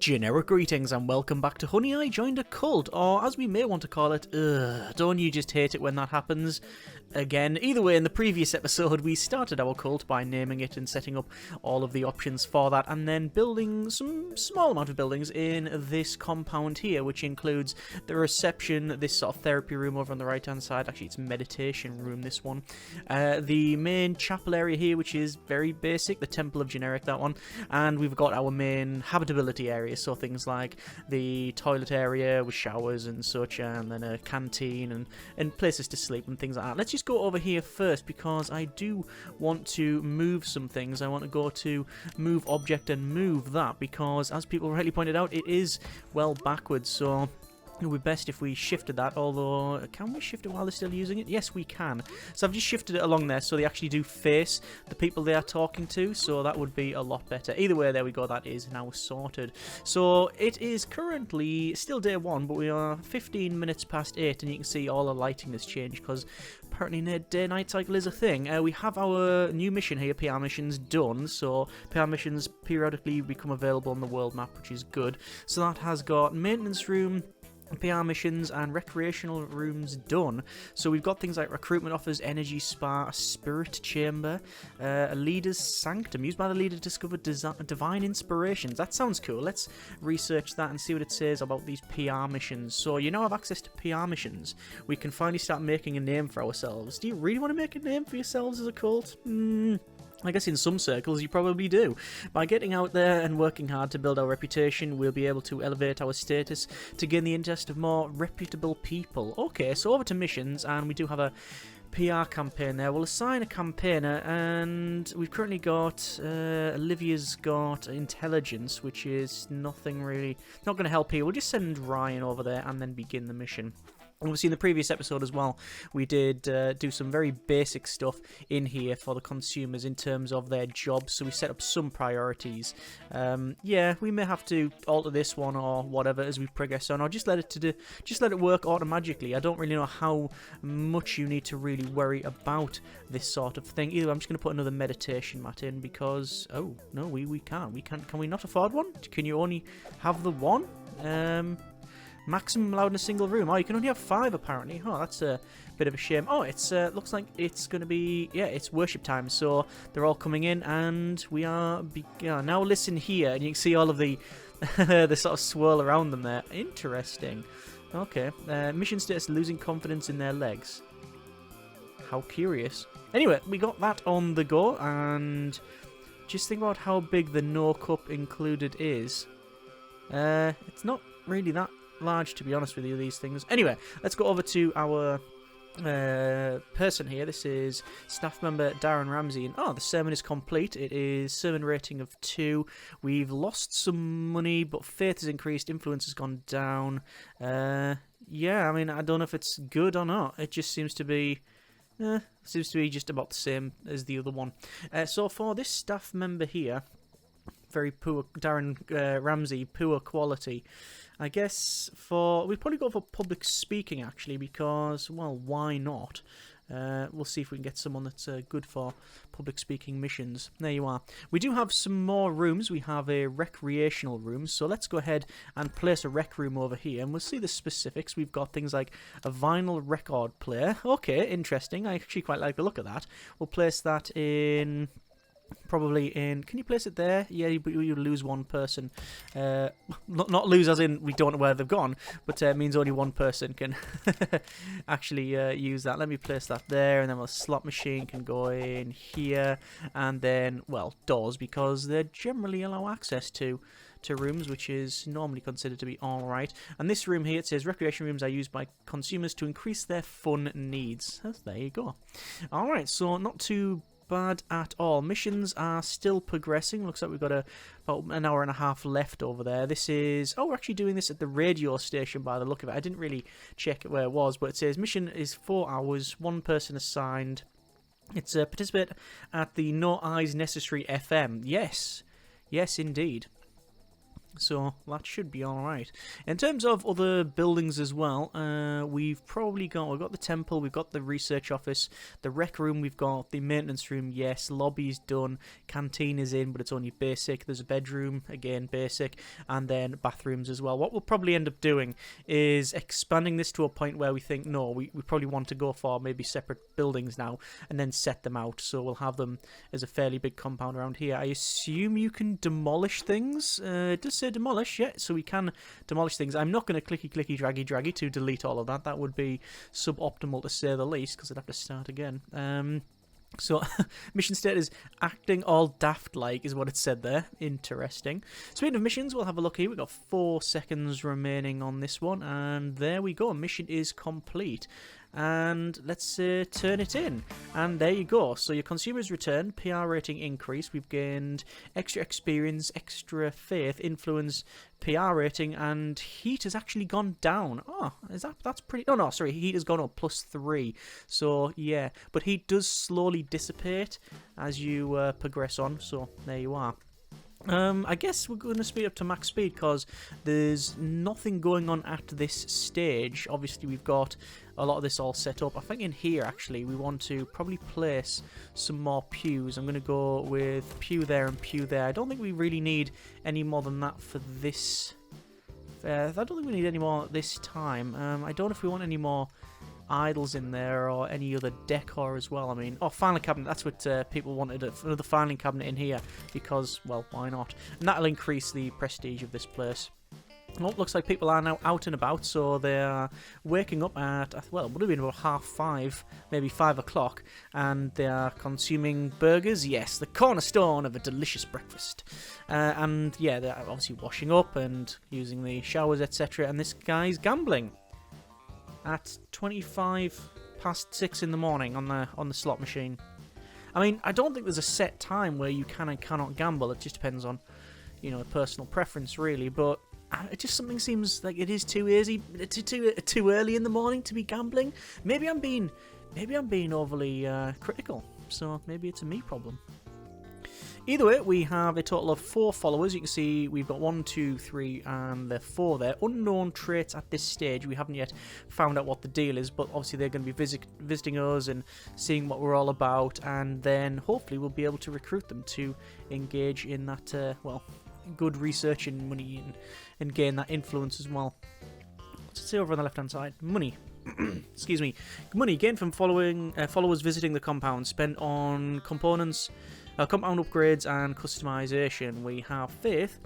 Generic greetings and welcome back to Honey I Joined a Cult, or as we may want to call it, don't you just hate it when that happens? Again, either way, in the previous episode we started our cult by naming it and setting up all of the options for that, and then building some small amount of buildings in this compound here, which includes the reception, this sort of therapy room over on the right hand side, actually it's meditation room, this one, the main chapel area here, which is very basic, the Temple of Generic, that one, and we've got our main habitability area, so things like the toilet area with showers and such, and then a canteen and places to sleep and things like that. Let's just go over here first because I do want to move some things. I want to go to move object and move that because, as people rightly pointed out, it is well backwards, so it would be best if we shifted that, although, can we shift it while they're still using it? Yes, we can. So I've just shifted it along there so they actually do face the people they are talking to, so that would be a lot better. Either way, there we go, that is now sorted. So it is currently still day one, but we are 15 minutes past 8, and you can see all the lighting has changed because apparently day-night cycle is a thing. We have our new mission here, PR missions, done, so PR missions periodically become available on the world map, which is good. So that has got maintenance room, PR missions and recreational rooms done. So we've got things like recruitment offers, energy spa, a spirit chamber, a leader's sanctum used by the leader to discover divine inspirations. That sounds cool. Let's research that and see what it says about these PR missions. So you now have access to PR missions. We can finally start making a name for ourselves. Do you really want to make a name for yourselves as a cult? I guess in some circles you probably do. By getting out there and working hard to build our reputation, we'll be able to elevate our status to gain the interest of more reputable people. Okay, so over to missions, and we do have a PR campaign there. We'll assign a campaigner, and we've currently got, Olivia's got intelligence, which is nothing really, not going to help here. We'll just send Ryan over there and then begin the mission. Obviously, in the previous episode as well, we did do some very basic stuff in here for the consumers in terms of their jobs, so we set up some priorities. Yeah, we may have to alter this one or whatever as we progress on, or just let it work automatically. I don't really know how much you need to really worry about this sort of thing. Either I'm just going to put another meditation mat in because, oh, no, we can't. Can we not afford one? Can you only have the one? Maximum allowed in a single room. Oh, you can only have 5 apparently. Oh, that's a bit of a shame. Oh, it's looks like it's going to be, yeah, it's worship time. So they're all coming in, and we are now listen here, and you can see all of the the sort of swirl around them there. Interesting. Okay, mission status: losing confidence in their legs. How curious. Anyway, we got that on the go, and just think about how big the no cup included is. It's not really that large, to be honest with you, these things. Anyway, let's go over to our person here. This is staff member Darren Ramsey, and the sermon is complete. It is sermon rating of 2. We've lost some money, but faith has increased, influence has gone down. Yeah, I mean, I don't know if it's good or not. It just seems to be just about the same as the other one. So for this staff member here, very poor, Darren Ramsey, poor quality. I guess we'd probably go for public speaking, actually, because, well, why not? We'll see if we can get someone that's good for public speaking missions. There you are. We do have some more rooms. We have a recreational room, so let's go ahead and place a rec room over here, and we'll see the specifics. We've got things like a vinyl record player. Okay, interesting. I actually quite like the look of that. We'll place that in... probably in... Can you place it there? Yeah, but you lose one person. Not lose as in we don't know where they've gone, but it means only one person can actually use that. Let me place that there, and then a slot machine can go in here, and then, well, doors, because they generally allow access to rooms, which is normally considered to be alright. And this room here, it says recreation rooms are used by consumers to increase their fun needs. There you go. Alright, so not too bad at all. Missions are still progressing. Looks like we've got about an hour and a half left over there. This is... oh, we're actually doing this at the radio station by the look of it. I didn't really check where it was, but it says mission is 4 hours, 1 person assigned. It's participate at the No Eyes Necessary FM. Yes. Yes, indeed. So that should be alright. In terms of other buildings as well, we've got the temple, we've got the research office, the rec room, we've got the maintenance room, yes, lobby's done, canteen is in, but it's only basic, there's a bedroom, again basic, and then bathrooms as well. What we'll probably end up doing is expanding this to a point where we think, no, we probably want to go for maybe separate buildings now, and then set them out, so we'll have them as a fairly big compound around here. I assume you can demolish things. It does say demolish, yeah, so we can demolish things. I'm not going to clicky draggy to delete all of that. That would be suboptimal to say the least, because I'd have to start again. So, mission state is acting all daft-like, is what it said there. Interesting. Speaking of missions, we'll have a look here. We've got 4 seconds remaining on this one, and there we go. Mission is complete. And let's turn it in. And there you go. So your consumers returned, PR rating increased, we've gained extra experience, extra faith, influence, PR rating, and heat has actually gone down. Oh, that's pretty... No, sorry, heat has gone up +3. So, yeah. But heat does slowly dissipate as you progress on, so there you are. I guess we're going to speed up to max speed because there's nothing going on at this stage. Obviously, we've got a lot of this all set up. I think in here, actually, we want to probably place some more pews. I'm going to go with pew there and pew there. I don't think we really need any more than that for this. I don't think we need any more this time. I don't know if we want any more idols in there or any other decor as well. I mean, filing cabinet, that's what people wanted, another filing cabinet in here because, well, why not? And that'll increase the prestige of this place. Well, it looks like people are now out and about, so they're waking up at, well, it would have been about 5:30, maybe 5 o'clock, and they are consuming burgers. Yes, the cornerstone of a delicious breakfast. And yeah, they're obviously washing up and using the showers, etc. And this guy's gambling at 6:25 in the morning on the slot machine. I mean, I don't think there's a set time where you can and cannot gamble. It just depends on, personal preference, really. But it just something seems like it is too early in the morning to be gambling. Maybe I'm being overly critical. So maybe it's a me problem. Either way, we have a total of 4 followers. You can see we've got 1, 2, 3, and there 4 there. Unknown traits at this stage. We haven't yet found out what the deal is, but obviously they're going to be visiting us and seeing what we're all about, and then hopefully we'll be able to recruit them to engage in that, good research and money and gain that influence as well. What's it say over on the left-hand side? Money. Excuse me. Money gained from followers visiting the compound, spent on components, compound upgrades and customization. We have faith.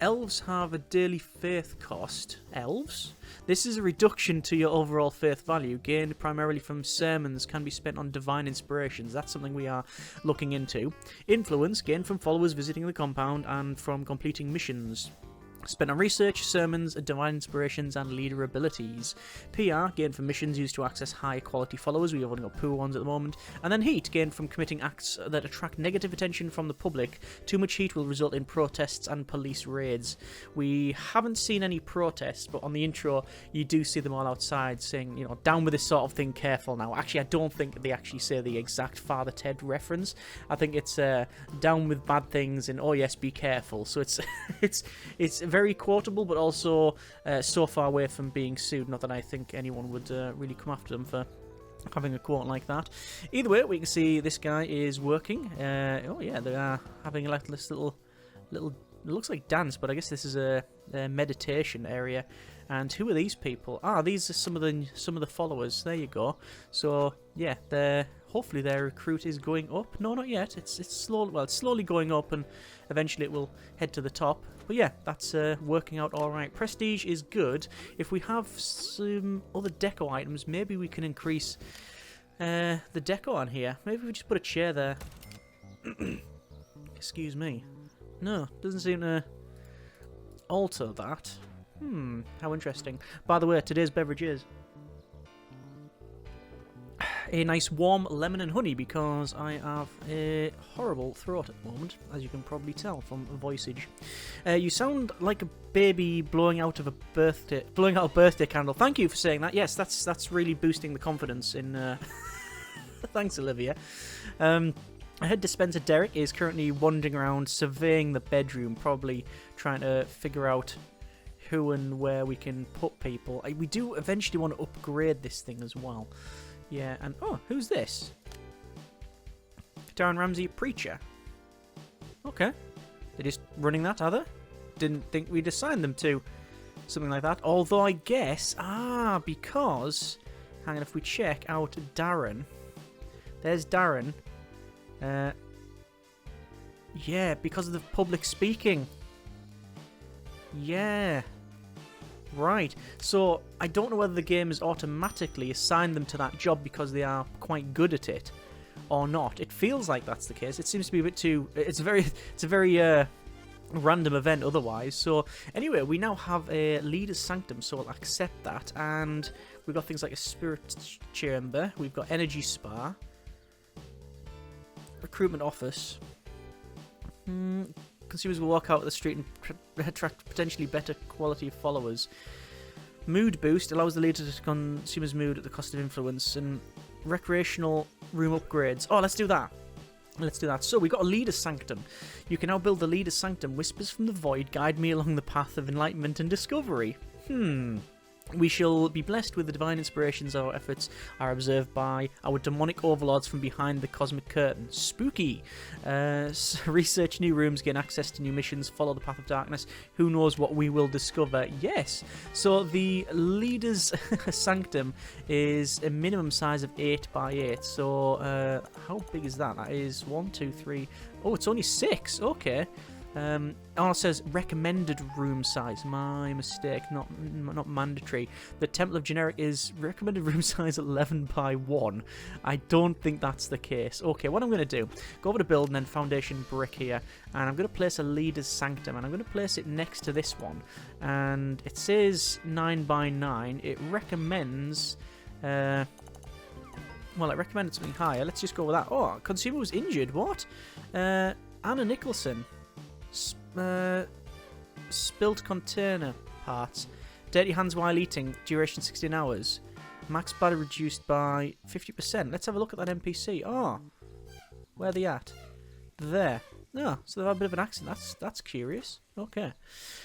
Elves have a daily faith cost. Elves? This is a reduction to your overall faith value, gained primarily from sermons, can be spent on divine inspirations. That's something we are looking into. Influence, gained from followers visiting the compound and from completing missions. Spent on research, sermons, divine inspirations, and leader abilities. PR, gained from missions used to access high quality followers. We have only got poor ones at the moment. And then heat, gained from committing acts that attract negative attention from the public. Too much heat will result in protests and police raids. We haven't seen any protests, but on the intro, you do see them all outside saying, down with this sort of thing, careful now. Actually, I don't think they actually say the exact Father Ted reference. I think it's down with bad things and, oh yes, be careful. So it's it's very quotable, but also so far away from being sued. Not that I think anyone would really come after them for having a quote like that. Either way, we can see this guy is working. Oh yeah, they are having like this little. It looks like dance, but I guess this is a meditation area. And who are these people? These are some of the followers. There you go. So yeah, hopefully their recruit is going up. No, not yet. It's slowly. Well, it's slowly going up, and eventually it will head to the top. But yeah, that's working out all right. Prestige is good. If we have some other deco items, maybe we can increase the deco on here. Maybe we just put a chair there. Excuse me. No, doesn't seem to alter that. How interesting. By the way, today's beverage is a nice warm lemon and honey because I have a horrible throat at the moment, as you can probably tell from voiceage. You sound like a baby blowing out a birthday candle. Thank you for saying that. Yes, that's really boosting the confidence in. Thanks, Olivia. Head dispenser Derek is currently wandering around surveying the bedroom, probably trying to figure out who and where we can put people. We do eventually want to upgrade this thing as well. Yeah, and oh, who's this? Darren Ramsey, preacher. Okay. They're just running that, are they? Didn't think we'd assign them to something like that. Although I guess, because, hang on, if we check out Darren, there's Darren. Yeah, because of the public speaking. Yeah. Right. So, I don't know whether the game has automatically assigned them to that job because they are quite good at it or not. It feels like that's the case. It seems to be a bit too... It's a very random event otherwise. So, anyway, we now have a Leader's Sanctum, so we'll accept that. And we've got things like a Spirit Chamber. We've got Energy Spa. Recruitment Office. Consumers will walk out of the street and attract potentially better quality followers. Mood Boost allows the leader to consumers' mood at the cost of influence. And recreational room upgrades. Oh, let's do that. Let's do that. So, we've got a Leader's Sanctum. You can now build the Leader's Sanctum. Whispers from the void guide me along the path of enlightenment and discovery. We shall be blessed with the divine inspirations our efforts are observed by our demonic overlords from behind the cosmic curtain. Spooky! Research new rooms, gain access to new missions, follow the path of darkness. Who knows what we will discover? Yes! So the Leader's Sanctum is a minimum size of 8 by 8. So how big is that? That is 1, 2, 3... Oh, it's only 6! Okay. Oh, it says recommended room size. My mistake, not mandatory. The Temple of Generic is recommended room size 11 by 1. I don't think that's the case. Okay, what I'm going to do, go over to build and then foundation brick here, and I'm going to place a Leader's Sanctum, and I'm going to place it next to this one. And it says 9 by 9. It recommends... well, it recommended something higher. Let's just go with that. Oh, consumer was injured. What? Anna Nicholson. Spilt container parts. Dirty hands while eating. Duration 16 hours. Max bladder reduced by 50%. Let's have a look at that NPC. Oh, where are they at? There. Oh, so they've had a bit of an accident. That's curious. Okay.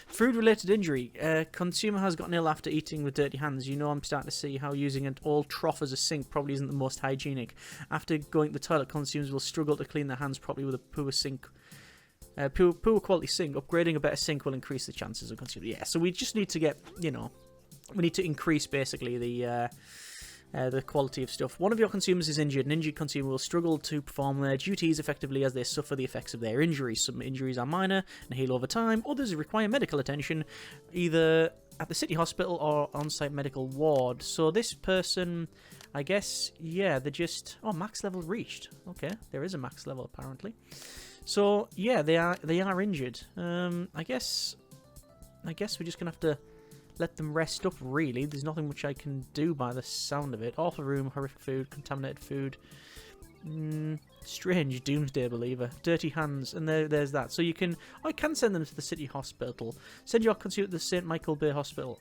Food-related injury. Consumer has gotten ill after eating with dirty hands. You know, I'm starting to see how using an old trough as a sink probably isn't the most hygienic. After going to the toilet, consumers will struggle to clean their hands properly with a poor sink. Poor quality sink. Upgrading a better sink will increase the chances of consumer. Yeah, so we just need to get, you know, we need to increase basically the quality of stuff. One of your consumers is injured. An injured consumer will struggle to perform their duties effectively as they suffer the effects of their injuries. Some injuries are minor and heal over time. Others require medical attention, either at the city hospital or on-site medical ward. So this person, I guess, yeah, they're just... Oh, max level reached. Okay, there is a max level apparently. So yeah, they are injured. I guess we're just gonna have to let them rest up. Really, there's nothing much I can do by the sound of it. Awful room, horrific food, contaminated food. Strange doomsday believer, dirty hands, and there's that. So you can, I can send them to the city hospital. Send your consumer to the St. Michael Bay Hospital.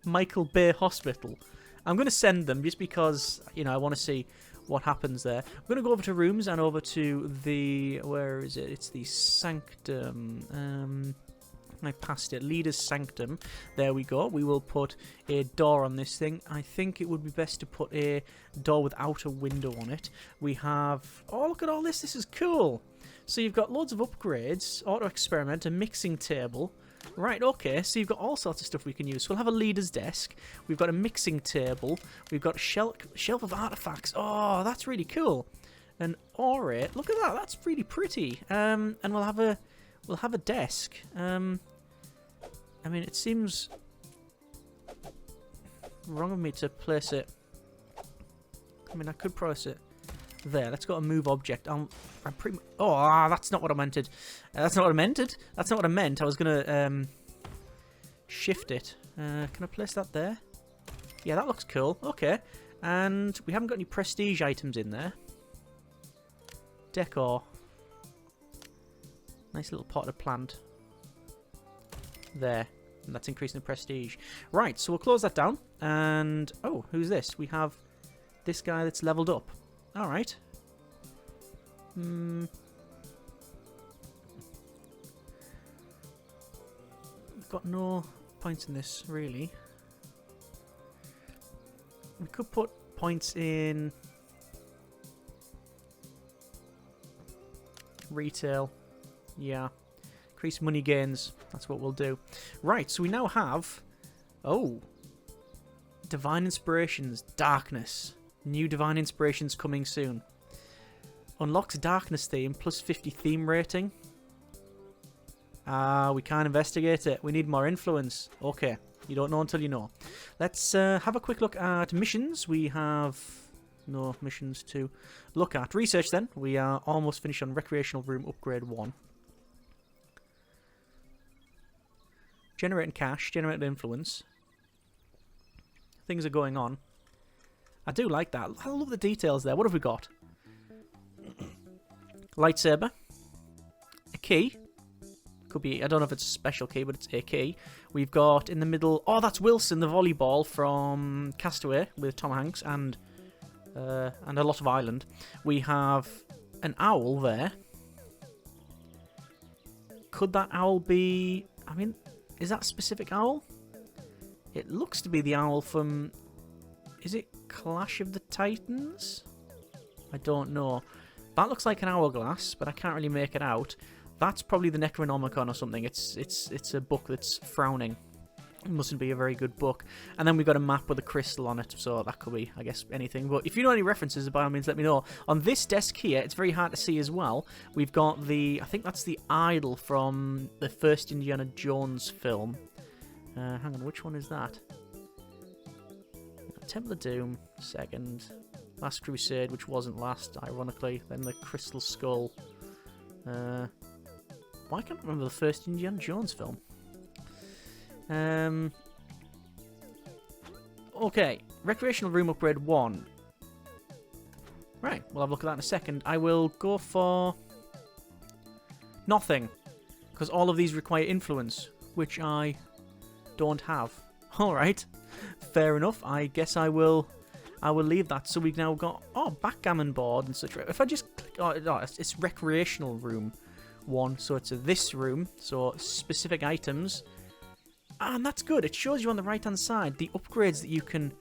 Michael Bay Hospital. I'm gonna send them just because, you know, I want to see what happens there. I'm going to go over to rooms and over to the... Where is it? It's the Sanctum. I passed it. Leader's Sanctum. There we go. We will put a door on this thing. I think it would be best to put a door without a window on it. We have... Oh, look at all this. This is cool. So you've got loads of upgrades. Auto experiment. A mixing table. Right, okay, so you've got all sorts of stuff we can use. So we'll have a leader's desk. We've got a mixing table. We've got a shelf of artifacts. Oh, that's really cool. An orate. Look at that. That's really pretty. And we'll have a desk. I mean, it seems wrong of me to place it. I mean, I could place it there. Let's go to move object. I'm pretty... Oh, that's not what I meant. That's not what I meant. That's not what I meant. I was going to shift it. Can I place that there? Yeah, that looks cool. Okay. And we haven't got any prestige items in there. Decor. Nice little potted plant. There. And that's increasing the prestige. Right, so we'll close that down. And... Oh, who's this? We have this guy that's leveled up. Alright. We've got no points in this, really. We could put points in retail. Yeah. Increase money gains. That's what we'll do. Right, so we now have... Oh. Divine Inspirations. Darkness. New Divine Inspirations coming soon. Unlocks Darkness theme. Plus 50 theme rating. We can't investigate it. We need more influence. Okay. You don't know until you know. Let's have a quick look at missions. We have no missions to look at. Research then. We are almost finished on Recreational Room Upgrade 1. Generating cash. Generating influence. Things are going on. I do like that. I love the details there. What have we got? Lightsaber. A key. Could be, I don't know if it's a special key, but it's a key. We've got in the middle... Oh, that's Wilson, the volleyball from Castaway with Tom Hanks and a lot of Island. We have an owl there. Could that owl be... I mean, is that a specific owl? It looks to be the owl from... Is it Clash of the Titans? I don't know. That looks like an hourglass, but I can't really make it out. That's probably the Necronomicon or something. It's a book that's frowning. It mustn't be a very good book. And then we've got a map with a crystal on it, so that could be, I guess, anything. But if you know any references, by all means, let me know. On this desk here, it's very hard to see as well. We've got the, I think that's the idol from the first Indiana Jones film. Hang on, which one is that? Temple of Doom, second. Last Crusade, which wasn't last, ironically. Then the Crystal Skull. Why can't I remember the first Indiana Jones film? Okay, Recreational Room Upgrade 1. Right, we'll have a look at that in a second. I will go for... nothing. Because all of these require influence, which I don't have. Alright, fair enough. I guess I will leave that. So we've now got... Oh, backgammon board and such. If I just click... Oh, it's Recreational Room 1, so it's this room, so specific items, and that's good. It shows you on the right hand side the upgrades that you can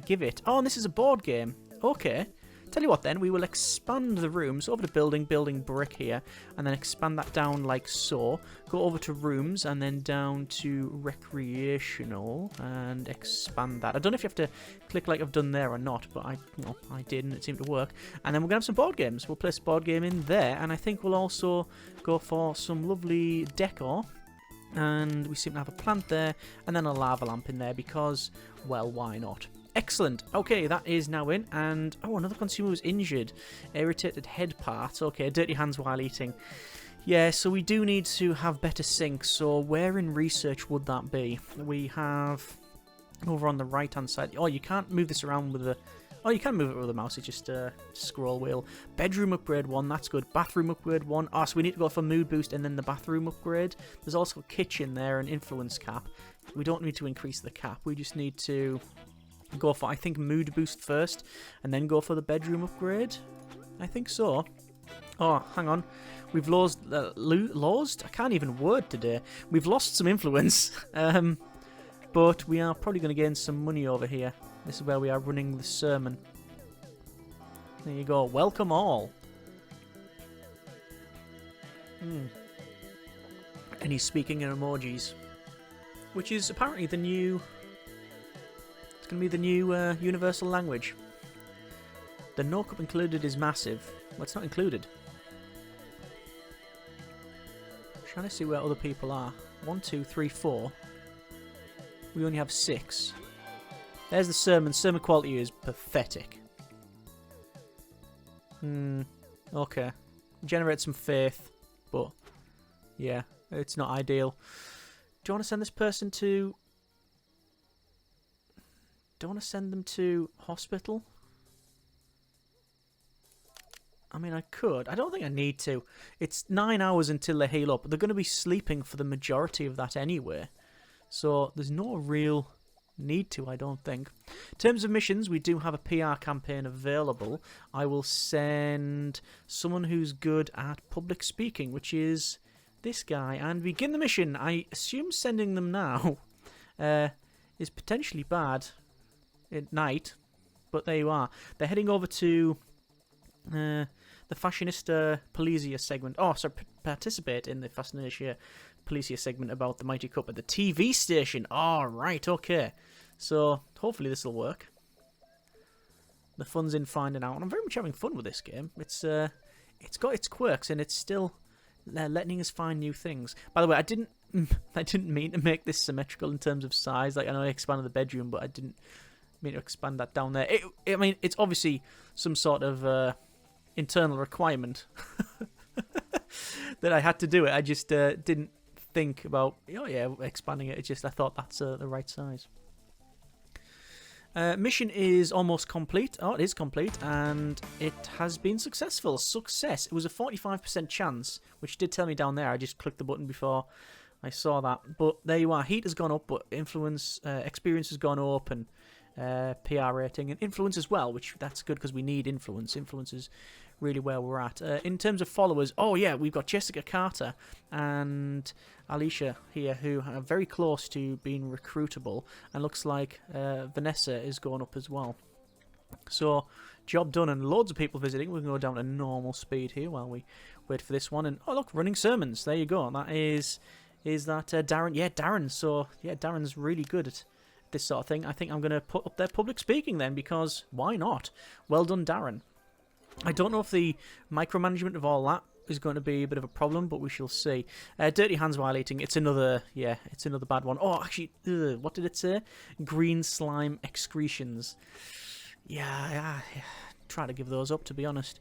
give it. Oh, and this is a board game. Okay, tell you what then, we will expand the rooms over to building brick here, and then expand that down like so. Go over to rooms and then down to recreational and expand that. I don't know if you have to click like I've done there or not, but I did and it seemed to work. And then we're gonna have some board games. We'll place a board game in there, and I think we'll also go for some lovely decor. And we seem to have a plant there, and then a lava lamp in there because, well, why not? Excellent. Okay, that is now in. And, oh, another consumer was injured. Irritated head part. Okay, dirty hands while eating. Yeah, so we do need to have better sync. So where in research would that be? We have over on the right-hand side. Oh, you can't move this around with the... Oh, you can move it with the mouse. It's just a scroll wheel. Bedroom upgrade 1. That's good. Bathroom upgrade 1. Oh, so we need to go for mood boost and then the bathroom upgrade. There's also a kitchen there and influence cap. We don't need to increase the cap. We just need to... go for, I think, mood boost first, and then go for the bedroom upgrade. I think so. Oh, hang on. We've lost... I can't even word today. We've lost some influence. But we are probably going to gain some money over here. This is where we are running the sermon. There you go. Welcome all. And he's speaking in emojis. Which is apparently the new... It's going to be the new universal language. The no cup included is massive. Well, it's not included. Trying to see where other people are. 1, 2, 3, 4. We only have 6. There's the sermon. Sermon quality is pathetic. Okay. Generate some faith. But, yeah, it's not ideal. Do you want to send this person to... Do I want to send them to hospital? I mean, I could. I don't think I need to. It's 9 hours until they heal up. They're going to be sleeping for the majority of that anyway. So there's no real need to, I don't think. In terms of missions, we do have a PR campaign available. I will send someone who's good at public speaking, which is this guy, and begin the mission. I assume sending them now is potentially bad at night, but there you are. They're heading over to the Fashionista Polizia segment. Oh, sorry, participate in the Fashionista Polizia segment about the Mighty Cup at the TV station. Oh, right, okay. So, hopefully this will work. The fun's in finding out, and I'm very much having fun with this game. It's got its quirks, and it's still letting us find new things. By the way, I didn't mean to make this symmetrical in terms of size. Like, I know I expanded the bedroom, but I didn't mean to expand that down there. I mean, it's obviously some sort of internal requirement that I had to do it. I just didn't think about, oh yeah, expanding it. It's just I thought that's the right size. Mission is almost complete. Oh, it is complete, and it has been successful. Success. It was a 45% chance, which did tell me down there. I just clicked the button before I saw that. But there you are. Heat has gone up, but influence, experience has gone up, and PR rating and influence as well, which that's good because we need influence. Influence is really where we're at. In terms of followers, oh yeah, we've got Jessica Carter and Alicia here who are very close to being recruitable, and looks like Vanessa is going up as well. So, job done, and loads of people visiting. We can go down to normal speed here while we wait for this one. And oh look, running sermons. There you go. That is that Darren? Yeah, Darren. So yeah, Darren's really good at this sort of thing. I think I'm going to put up their public speaking then, because why not? Well done, Darren. I don't know if the micromanagement of all that is going to be a bit of a problem, but we shall see. Dirty hands violating. It's another bad one. Oh, actually, what did it say? Green slime excretions. Yeah, try to give those up, to be honest.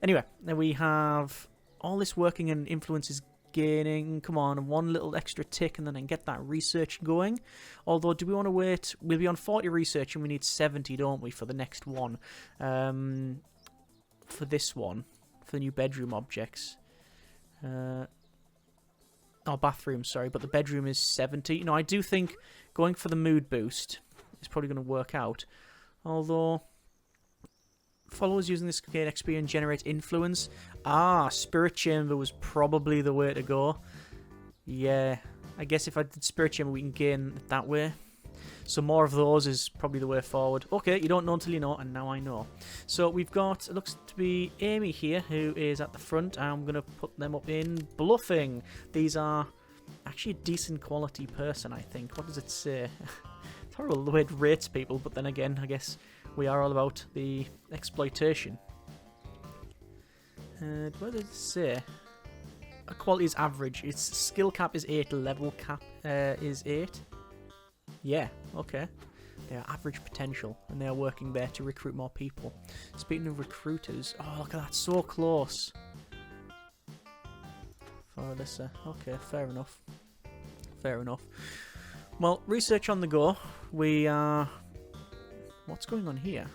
Anyway, then we have all this working and influences gaining. Come on, one little extra tick and then I can get that research going. Although, do we want to wait? We'll be on 40 research and we need 70, don't we, for the next one? For this one, for the new bedroom objects. Bathroom, sorry, but the bedroom is 70. No, I do think going for the mood boost is probably going to work out. Although, followers using this gain experience generate influence. Spirit Chamber was probably the way to go. Yeah, I guess if I did Spirit Chamber, we can gain it that way. So more of those is probably the way forward. Okay, you don't know until you know, and now I know. So we've got, it looks to be Amy here, who is at the front. I'm going to put them up in bluffing. These are actually a decent quality person, I think. What does it say? It's horrible the way it rates people, but then again, I guess we are all about the exploitation. What does it say? Quality is average. Its skill cap is 8, level cap is 8. Yeah, okay. They are average potential, and they are working there to recruit more people. Speaking of recruiters, oh, look at that, so close. For Alyssa. Okay, fair enough. Fair enough. Well, research on the go. We are... What's going on here?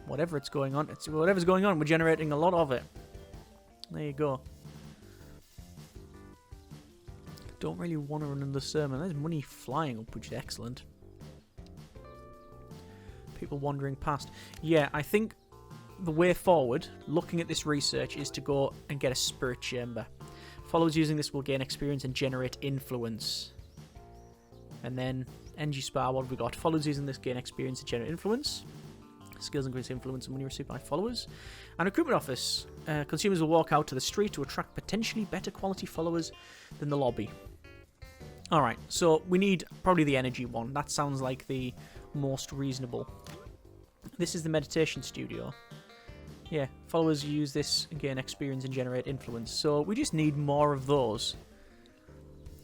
Whatever's going on, we're generating a lot of it. There you go. Don't really want to run another sermon. There's money flying up, which is excellent. People wandering past. Yeah, I think the way forward, looking at this research, is to go and get a spirit chamber. Followers using this will gain experience and generate influence. And then, NG Spa, what have we got? Followers using this gain experience and generate influence. Skills increase influence and money received by followers. And recruitment office. Consumers will walk out to the street to attract potentially better quality followers than the lobby. Alright, so we need probably the energy one. That sounds like the most reasonable. This is the meditation studio. Yeah, followers use this and gain experience and generate influence. So we just need more of those.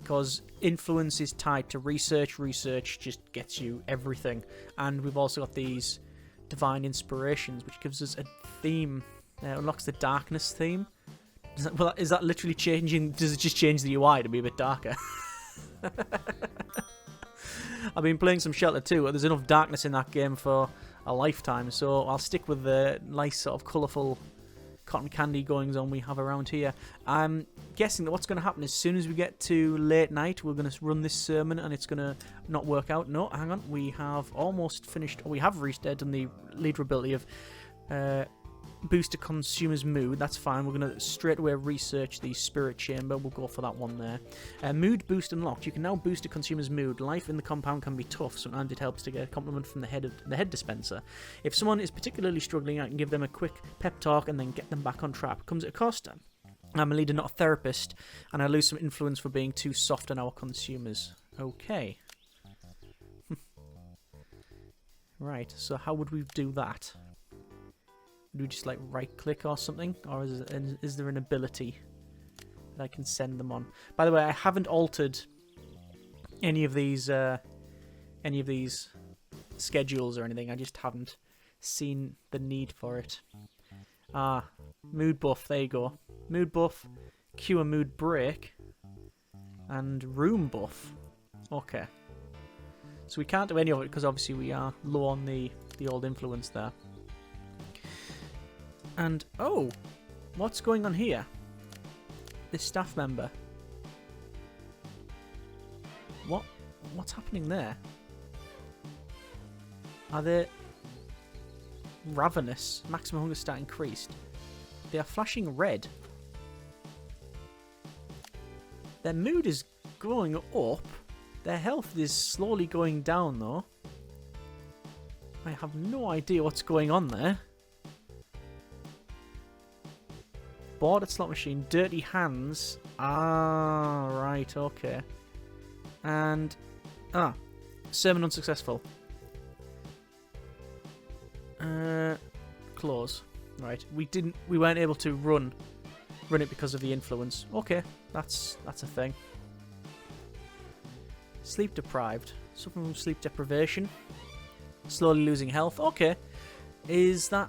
Because influence is tied to research. Research just gets you everything. And we've also got these divine inspirations, which gives us a theme. Unlocks the darkness theme. Is that literally changing? Does it just change the UI to be a bit darker? I've been playing some Shelter 2. There's enough darkness in that game for a lifetime, so I'll stick with the nice sort of colourful cotton candy goings on we have around here. I'm guessing that what's going to happen as soon as we get to late night, we're going to run this sermon and it's going to not work out. No, hang on. We have almost finished. We have reached on the leader ability of boost a consumer's mood. That's fine. We're going to straight away research the spirit chamber. We'll go for that one there. Mood boost unlocked. You can now boost a consumer's mood. Life in the compound can be tough. Sometimes it helps to get a compliment from the head dispenser. If someone is particularly struggling, I can give them a quick pep talk and then get them back on track. Comes at a cost. I'm a leader, not a therapist, and I lose some influence for being too soft on our consumers. Okay. Right, so how would we do that? Do we just like right click or something? Or is there an ability that I can send them on? By the way, I haven't altered any of these schedules or anything. I just haven't seen the need for it. Ah, mood buff, there you go. Mood buff, cue a mood break, and room buff. Okay. So we can't do any of it because obviously we are low on the old influence there. And, oh, what's going on here? This staff member. What's happening there? Are they ravenous? Maximum hunger stat increased. They are flashing red. Their mood is going up. Their health is slowly going down, though. I have no idea what's going on there. Bored at slot machine, dirty hands. Ah, right, okay. And sermon unsuccessful. Close. Right, we weren't able to run it because of the influence. Okay, that's a thing. Sleep deprived. Suffering from sleep deprivation. Slowly losing health. Okay, is that?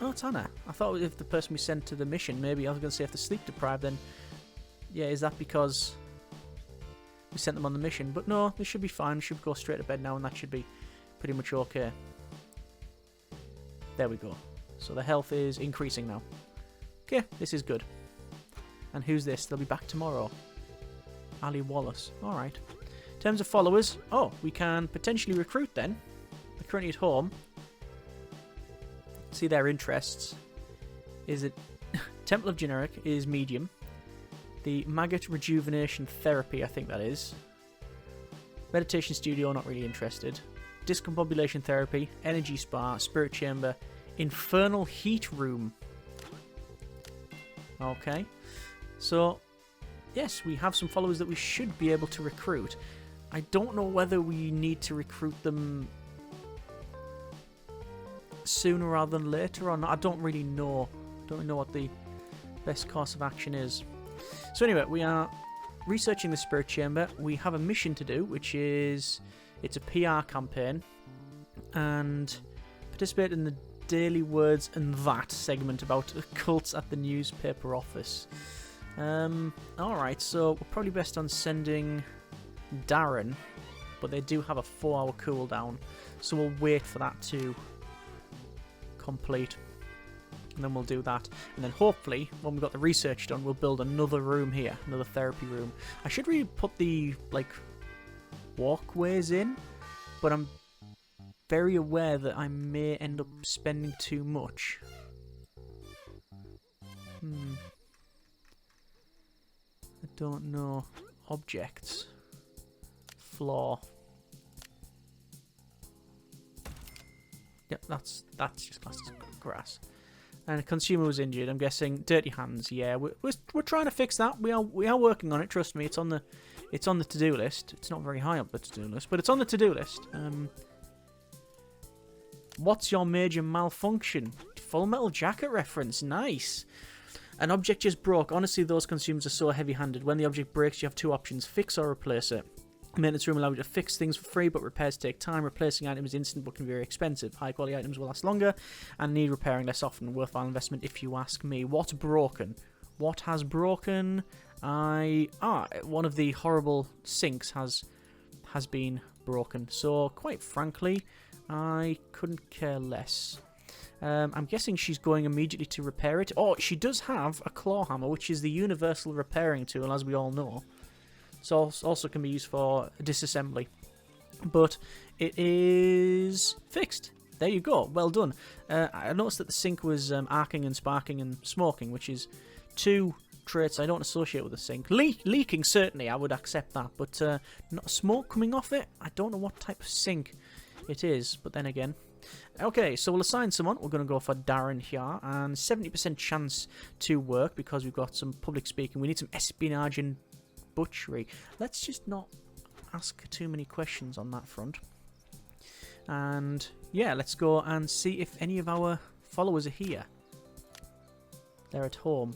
Oh, it's Anna. I thought if the person we sent to the mission, maybe I was going to say if they're sleep deprived, then yeah, is that because we sent them on the mission? But no, they should be fine. We should go straight to bed now, and that should be pretty much okay. There we go. So the health is increasing now. Okay, this is good. And who's this? They'll be back tomorrow. Ali Wallace. All right. In terms of followers, oh, we can potentially recruit then. They're currently at home. See their interests. Is it Temple of Generic is medium. The Maggot Rejuvenation Therapy, I think that is. Meditation Studio, not really interested. Discombobulation Therapy, Energy Spa, Spirit Chamber, Infernal Heat Room. Okay. So, yes, we have some followers that we should be able to recruit. I don't know whether we need to recruit them sooner rather than later or not. I don't really know. Don't really know what the best course of action is. So anyway, we are researching the Spirit Chamber. We have a mission to do, which is it's a PR campaign, and participate in the Daily Words and That segment about cults at the newspaper office. Alright, so we're probably best on sending Darren, but they do have a 4-hour cooldown, so we'll wait for that to complete, and then we'll do that, and then hopefully when we've got the research done, we'll build another room here, another therapy room. I should really put the walkways in, but I'm very aware that I may end up spending too much. I don't know. Objects. Floor. Yep, that's just classed as grass. And a consumer was injured. I'm guessing dirty hands. Yeah, we're trying to fix that. We are working on it. Trust me. It's on the to-do list. It's not very high up the to-do list, but it's on the to-do list. What's your major malfunction? Full Metal Jacket reference. Nice. An object just broke. Honestly, those consumers are so heavy-handed. When the object breaks, you have two options: fix or replace it. Maintenance room allows you to fix things for free, but repairs take time. Replacing items is instant but can be very expensive. High quality items will last longer and need repairing less often. Worthwhile investment if you ask me. What's broken? What has broken? One of the horrible sinks has been broken. So quite frankly, I couldn't care less. I'm guessing she's going immediately to repair it. Oh, she does have a claw hammer, which is the universal repairing tool, as we all know. So also can be used for disassembly. But it is fixed. There you go. Well done. I noticed that the sink was arcing and sparking and smoking, which is two traits I don't associate with the sink. Leaking, certainly, I would accept that. But not smoke coming off it? I don't know what type of sink it is. But then again... Okay, so we'll assign someone. We're going to go for Darren here. And 70% chance to work because we've got some public speaking. We need some espionage and butchery. Let's just not ask too many questions on that front. And yeah, let's go and see if any of our followers are here. They're at home.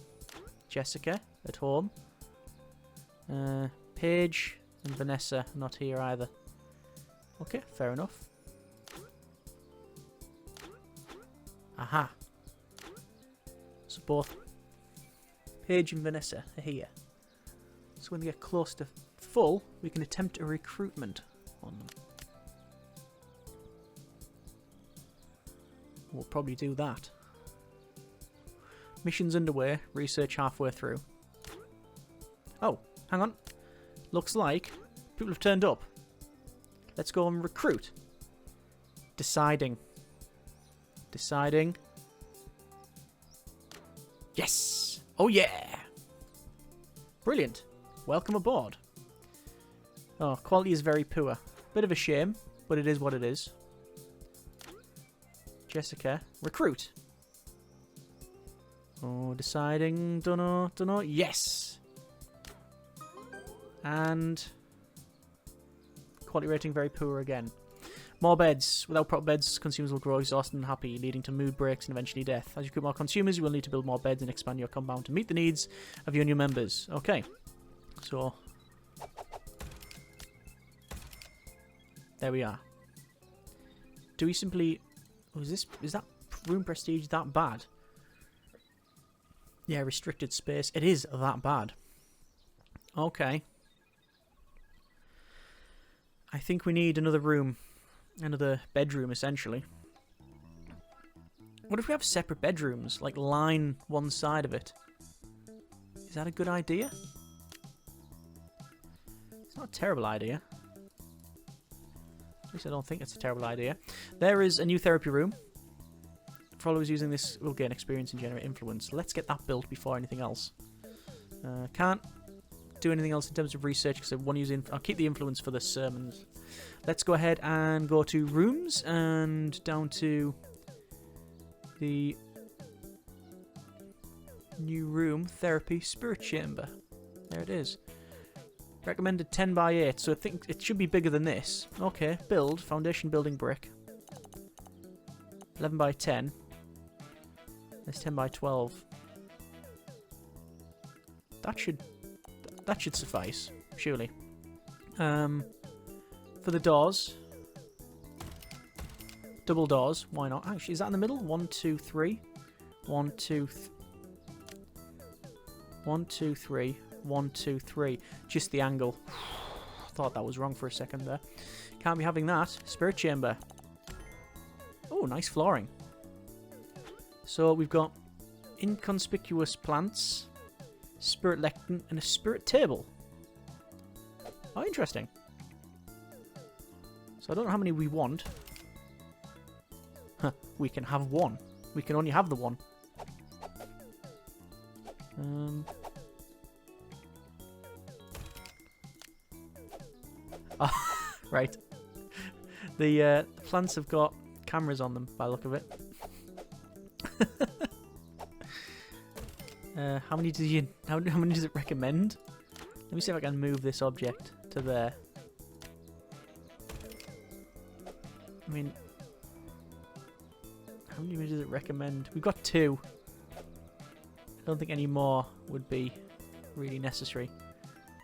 Jessica at home. Paige and Vanessa not here either. Okay, fair enough. Aha. So both Paige and Vanessa are here. So when they get close to full, we can attempt a recruitment on them. We'll probably do that. Mission's underway, research halfway through. Oh, hang on. Looks like people have turned up. Let's go and recruit. Deciding. Yes! Oh yeah! Brilliant. Welcome aboard. Oh, quality is very poor. Bit of a shame, but it is what it is. Jessica, recruit. Oh, deciding, dunno. Yes! And quality rating very poor again. More beds. Without proper beds, consumers will grow exhausted and unhappy, leading to mood breaks and eventually death. As you recruit more consumers, you will need to build more beds and expand your compound to meet the needs of your new members. Okay. So, there we are. Do we simply... Oh, is that room prestige that bad? Yeah, restricted space. It is that bad. Okay. I think we need another room. Another bedroom, essentially. What if we have separate bedrooms? Like, line one side of it. Is that a good idea? It's not a terrible idea. At least I don't think it's a terrible idea. There is a new therapy room. Followers using this will gain experience and generate influence. Let's get that built before anything else. Can't do anything else in terms of research because I want to use... I'll keep the influence for the sermons. Let's go ahead and go to rooms and down to the new room, therapy, spirit chamber. There it is. Recommended 10 by 8, so I think it should be bigger than this. Okay, build, foundation building brick. 11 by 10. That's 10 by 12. That should suffice, surely. For the doors, double doors, why not? Actually, is that in the middle? 1, 2, 3. 1, 2, 1, 2, 3. 1, 2, 3. Just the angle. Thought that was wrong for a second there. Can't be having that. Spirit chamber. Oh, nice flooring. So we've got inconspicuous plants, spirit lectern, and a spirit table. Oh, interesting. So I don't know how many we want. Huh, we can have one. We can only have the one. Oh, right. The plants have got cameras on them by the look of it. How many does it recommend? Let me see if I can move this object to there. I mean, how many does it recommend? We've got 2. I don't think any more would be really necessary.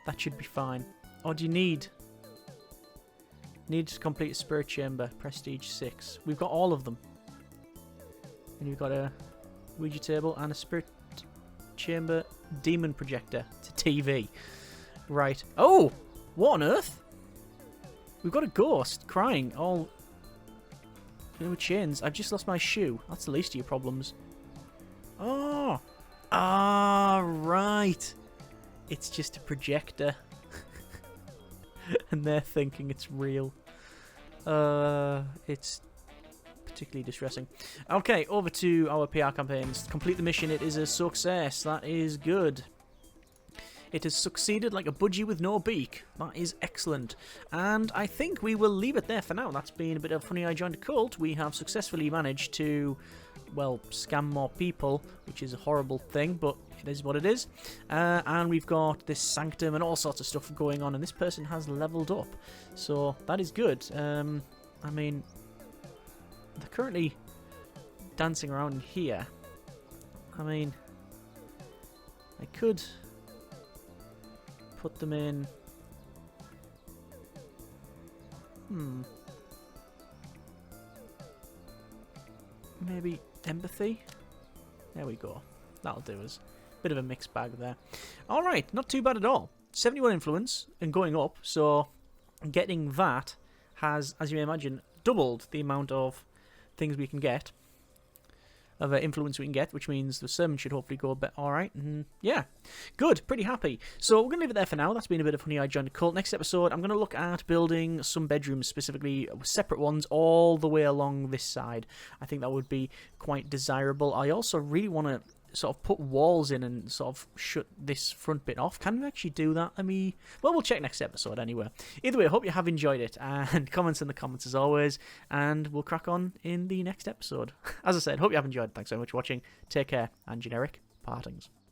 That should be fine. Or do you need to complete a spirit chamber, prestige 6. We've got all of them. And you've got a Ouija table and a spirit chamber demon projector to TV. Right. Oh! What on earth? We've got a ghost crying all... No chains. I've just lost my shoe. That's the least of your problems. Oh! Ah, right. It's just a projector. And they're thinking it's real. It's particularly distressing. Okay, over to our PR campaigns. Complete the mission. It is a success. That is good. It has succeeded like a budgie with no beak. That is excellent. And I think we will leave it there for now. That's been a bit of Honey, I Joined a Cult. We have successfully managed to, well, scam more people, which is a horrible thing, but it is what it is. And we've got this sanctum and all sorts of stuff going on, and this person has leveled up. So that is good. I mean, they're currently dancing around here. I mean, I could put them in. Maybe empathy? There we go. That'll do us. Bit of a mixed bag there. Alright, not too bad at all. 71 influence and going up, so getting that has, as you may imagine, doubled the amount of things we can get. Of influence we can get, which means the sermon should hopefully go a bit alright. And yeah, good, pretty happy. So we're going to leave it there for now. That's been a bit of Honey, I Joined a Cult. Next episode, I'm going to look at building some bedrooms, specifically separate ones, all the way along this side. I think that would be quite desirable. I also really want to sort of put walls in and sort of shut this front bit off. Can we actually do that? Well, we'll check next episode anyway. Either way, I hope you have enjoyed it, and comments in the comments as always, and we'll crack on in the next episode. As I said, hope you have enjoyed. Thanks so much for watching. Take care, and generic partings.